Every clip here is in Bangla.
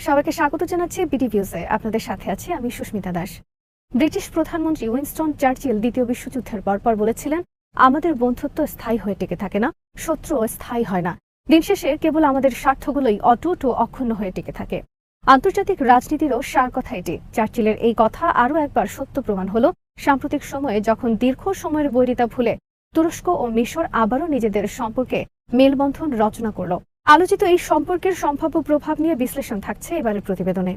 সবাইকে স্বাগত জানাচ্ছি বিডিভিউজে। আপনাদের সাথে আছি আমি সুস্মিতা দাস। ব্রিটিশ প্রধানমন্ত্রী উইনস্টন চার্চিল দ্বিতীয় বিশ্বযুদ্ধের পরপর বলেছিলেন, আমাদের বন্ধুত্ব স্থায়ী হয়ে টিকে থাকে না, শত্রুও স্থায়ী হয় না। দিন শেষে কেবল আমাদের স্বার্থগুলোই অটুট ও অক্ষুণ্ণ হয়ে টিকে থাকে। আন্তর্জাতিক রাজনীতিরও সার কথা এটি। চার্চিলের এই কথা আরও একবার সত্য প্রমাণ হলো সাম্প্রতিক সময়ে, যখন দীর্ঘ সময়ের বৈরিতা ভুলে তুরস্ক ও মিশর আবারও নিজেদের সম্পর্কে মেলবন্ধন রচনা করল। আলোচিত এই সম্পর্কের সম্ভাব্য প্রভাব নিয়ে বিশ্লেষণ থাকছে এবারের প্রতিবেদনে।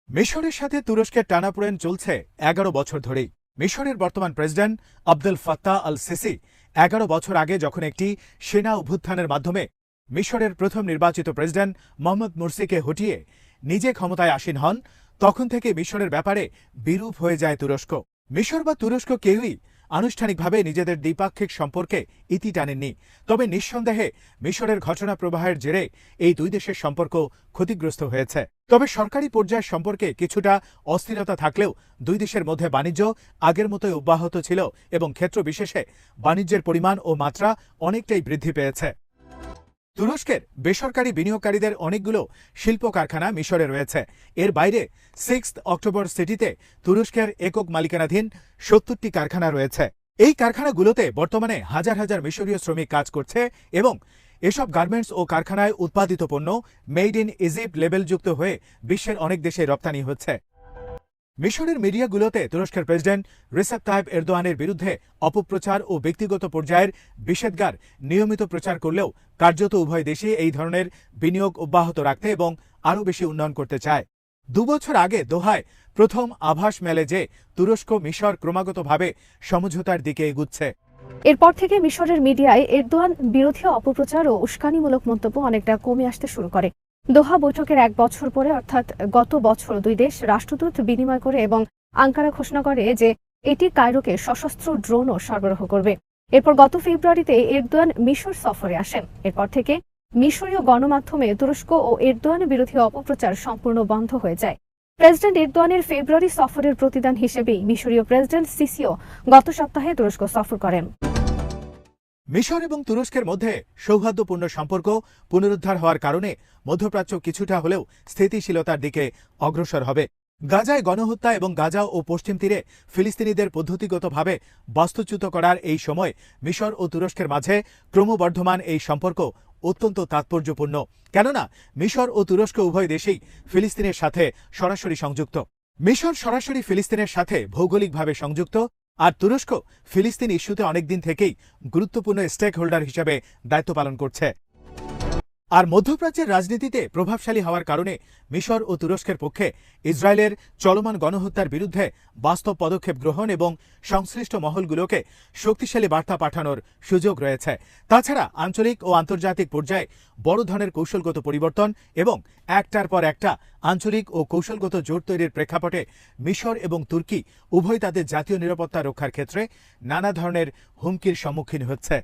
মিশরের সাথে তুরস্কের টানাপোড়েন চলছে 11 বছর ধরেই। মিশরের বর্তমান president Abdel Fattah al CC 11 বছর আগে যখন একটি সেনা অভ্যুত্থানের মাধ্যমে মিশরের প্রথম নির্বাচিত প্রেসিডেন্ট মোহাম্মদ মুরসিকে হটিয়ে নিজে ক্ষমতায় আসীন হন, তখন থেকে মিশরের ব্যাপারে বিরূপ হয়ে যায় তুরস্ক। মিশর বা তুরস্ক কেউই আনুষ্ঠানিকভাবে নিজেদের দ্বিপাক্ষিক সম্পর্কে ইতি টানেননি। তবে নিঃসন্দেহে মিশরের ঘটনা প্রবাহের জেরে এই দুই দেশের সম্পর্ক ক্ষতিগ্রস্ত হয়েছে। তবে সরকারি পর্যায়ের সম্পর্কে কিছুটা অস্থিরতা থাকলেও দুই দেশের মধ্যে বাণিজ্য আগের মতোই অব্যাহত ছিল এবং ক্ষেত্র বিশেষে বাণিজ্যের পরিমাণ ও মাত্রা অনেকটাই বৃদ্ধি পেয়েছে। তুরস্কের বেসরকারি বিনিয়োগকারীদের অনেকগুলো শিল্প কারখানা মিশরে রয়েছে। এর বাইরে 6 অক্টোবর সিটিতে তুরস্কের একক মালিকানাধীন 70টি কারখানা রয়েছে। এই কারখানাগুলোতে বর্তমানে হাজার হাজার মিশরীয় শ্রমিক কাজ করছে এবং এসব গার্মেন্টস ও কারখানায় উৎপাদিত পণ্য মেড ইন ইজিপ্ট লেবেলযুক্ত হয়ে বিশ্বের অনেক দেশে রপ্তানি হচ্ছে। মিশরের মিডিয়াগুলোতে তুরস্কের প্রেসিডেন্ট রিসেপ তাইপ এরদোয়ানের বিরুদ্ধে অপপ্রচার ও ব্যক্তিগত পর্যায়ের নিষেধাজ্ঞার নিয়মিত প্রচার করলেও কার্যত উভয় দেশই এই ধরনের বিনিয়োগ অব্যাহত রাখতে এবং আরও বেশি উন্নয়ন করতে চায়। 2 বছর আগে দোহায় প্রথম আভাস মেলে যে তুরস্ক মিশর ক্রমাগতভাবে সমঝোতার দিকে এগুচ্ছে। এরপর থেকে মিশরের মিডিয়ায় এরদোয়ান বিরোধী অপপ্রচার ও উস্কানিমূলক মন্তব্য অনেকটা কমে আসতে শুরু করে। দোহা বৈঠকের 1 বছর পরে, অর্থাৎ গত বছর, দুই দেশ রাষ্ট্রদূত বিনিময় করে এবং আঙ্কারা ঘোষণা করে যে এটি কায়রোকে সশস্ত্র ড্রোনও সরবরাহ করবে। এরপর গত ফেব্রুয়ারিতে এরদোয়ান মিশর সফরে আসেন। এরপর থেকে মিশরীয় গণমাধ্যমে তুরস্ক ও এরদোয়ান বিরোধী অপপ্রচার সম্পূর্ণ বন্ধ হয়ে যায়। প্রেসিডেন্ট এরদোয়ানের ফেব্রুয়ারি সফরের প্রতিদান হিসেবেই মিশরীয় প্রেসিডেন্ট সিসিও গত সপ্তাহে তুরস্ক সফর করেন। মিশর এবং তুরস্কের মধ্যে সৌহার্দ্যপূর্ণ সম্পর্ক পুনরুদ্ধার হওয়ার কারণে মধ্যপ্রাচ্য কিছুটা হলেও স্থিতিশীলতার দিকে অগ্রসর হবে। গাজায় গণহত্যা এবং গাজা ও পশ্চিম তীরে ফিলিস্তিনিদের পদ্ধতিগতভাবে বাস্তুচ্যুত করার এই সময় মিশর ও তুরস্কের মাঝে ক্রমবর্ধমান এই সম্পর্ক অত্যন্ত তাৎপর্যপূর্ণ। কেননা মিশর ও তুরস্ক উভয় দেশেই ফিলিস্তিনের সাথে সরাসরি সংযুক্ত। মিশর সরাসরি ফিলিস্তিনের সাথে ভৌগোলিকভাবে সংযুক্ত, আর তুরস্ক ফিলিস্তিন ইস্যুতে অনেকদিন থেকেই গুরুত্বপূর্ণ স্টেক হোল্ডার হিসেবে দায়িত্ব পালন করছে। আর মধ্যপ্রাচ্যের রাজনীতিতে প্রভাবশালী হওয়ার কারণে মিশর ও তুরস্কের পক্ষে ইসরায়েলের চলমান গণহত্যার বিরুদ্ধে বাস্তব পদক্ষেপ গ্রহণ এবং সংশ্লিষ্ট মহলগুলোকে শক্তিশালী বার্তা পাঠানোর সুযোগ রয়েছে। তাছাড়া আঞ্চলিক ও আন্তর্জাতিক পর্যায়ে বড় ধরনের কৌশলগত পরিবর্তন এবং একটার পর একটা আঞ্চলিক ও কৌশলগত জোট তৈরির প্রেক্ষাপটে মিশর এবং তুর্কি উভয় তাদের জাতীয় নিরাপত্তা রক্ষার ক্ষেত্রে নানা ধরনের হুমকির সম্মুখীন হচ্ছে।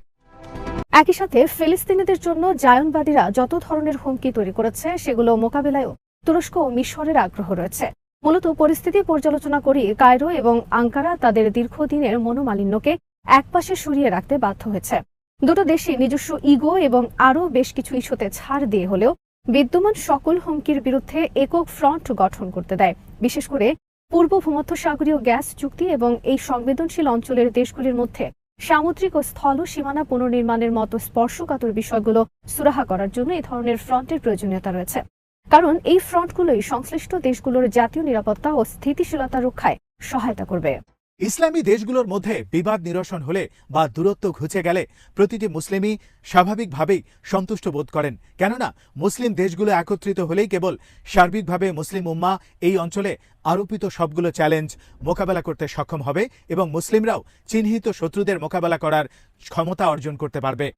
একই সাথে ফিলিস্তিনিদের জন্য জায়নবাদীরা যত ধরনের হুমকি তৈরি করেছে সেগুলো মোকাবিলায়ও তুরস্ক ও মিশরের আগ্রহ রয়েছে। মূলত পরিস্থিতি পর্যালোচনা করে কায়রো এবং আঙ্কারা তাদের দীর্ঘদিনের মনোমালিন্যকে একপাশে সরিয়ে রাখতে বাধ্য হয়েছে। দুটো দেশই নিজস্ব ইগো এবং আরও বেশ কিছু ইস্যুতে ছাড় দিয়ে হলেও বিদ্যমান সকল হুমকির বিরুদ্ধে একক ফ্রন্ট গঠন করতে দেয়। বিশেষ করে পূর্ব ভূমধ্যসাগরীয় গ্যাস চুক্তি এবং এই সংবেদনশীল অঞ্চলের দেশগুলির মধ্যে সামুদ্রিক ও স্থল সীমানা পুনর্নির্মাণের মতো স্পর্শকাতর বিষয়গুলো সুরাহা করার জন্য এই ধরনের ফ্রন্টের প্রয়োজনীয়তা রয়েছে। কারণ এই ফ্রন্টগুলোই সংশ্লিষ্ট দেশগুলোর জাতীয় নিরাপত্তা ও স্থিতিশীলতা রক্ষায় সহায়তা করবে। ইসলামী দেশগুলোর মধ্যে বিবাদ নিরসন হলে বা দূরত্ব ঘুচে গেলে প্রতিটি মুসলিমই স্বাভাবিকভাবেই সন্তুষ্ট বোধ করেন। কেননা মুসলিম দেশগুলো একত্রিত হলেই কেবল সার্বিকভাবে মুসলিম উম্মাহ এই অঞ্চলে আরোপিত সবগুলো চ্যালেঞ্জ মোকাবেলা করতে সক্ষম হবে এবং মুসলিমরাও চিহ্নিত শত্রুদের মোকাবেলা করার ক্ষমতা অর্জন করতে পারবে।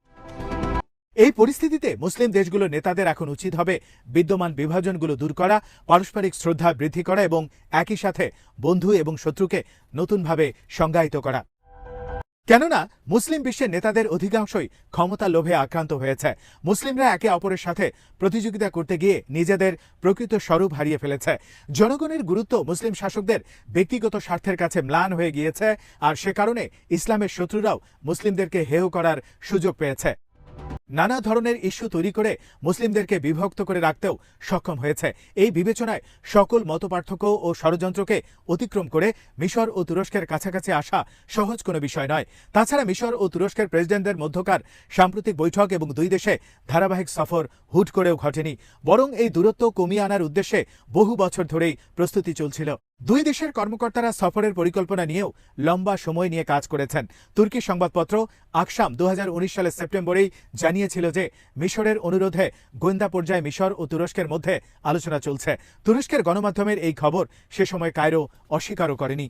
এই পরিস্থিতিতে মুসলিম দেশগুলোর নেতাদের এখন উচিত হবে বিদ্যমান বিভাজনগুলো দূর করা, পারস্পরিক শ্রদ্ধা বৃদ্ধি করা এবং একই সাথে বন্ধু এবং শত্রুকে নতুনভাবে সংজ্ঞায়িত করা। কেননা মুসলিম বিশ্বের নেতাদের অধিকাংশই ক্ষমতা লোভে আক্রান্ত হয়েছে। মুসলিমরা একে অপরের সাথে প্রতিযোগিতা করতে গিয়ে নিজেদের প্রকৃত স্বরূপ হারিয়ে ফেলেছে। জনগণের গুরুত্ব মুসলিম শাসকদের ব্যক্তিগত স্বার্থের কাছে ম্লান হয়ে গিয়েছে, আর সে কারণে ইসলামের শত্রুরাও মুসলিমদেরকে হেয় করার সুযোগ পেয়েছে। নানা ধরনের ইস্যু তৈরি করে মুসলিমদেরকে বিভক্ত করে রাখতেও সক্ষম হয়েছে। এই বিবেচনায় সকল মতপার্থক্য ও ষড়যন্ত্রকে অতিক্রম করে মিশর ও তুরস্কের কাছাকাছি আসা সহজ কোনো বিষয় নয়। তাছাড়া মিশর ও তুরস্কের প্রেসিডেন্টদের মধ্যকার সাম্প্রতিক বৈঠক এবং দুই দেশে ধারাবাহিক সফর হুট করেও ঘটেনি, বরং এই দূরত্ব কমিয়ে আনার উদ্দেশ্যে বহু বছর ধরেই প্রস্তুতি চলছিল। দুই দেশের কর্মকর্তারা সফরের পরিকল্পনা নিয়েও লম্বা সময় নিয়ে কাজ করেছেন। তুর্কি সংবাদপত্র আকশাম 2019 সালের সেপ্টেম্বরেই জানিয়েছিল যে মিশরের অনুরোধে গোয়েন্দা পর্যায়ে মিশর ও তুরস্কের মধ্যে আলোচনা চলছে। তুরস্কের গণমাধ্যমের এই খবর সে সময় কায়রো অস্বীকারও করেনি।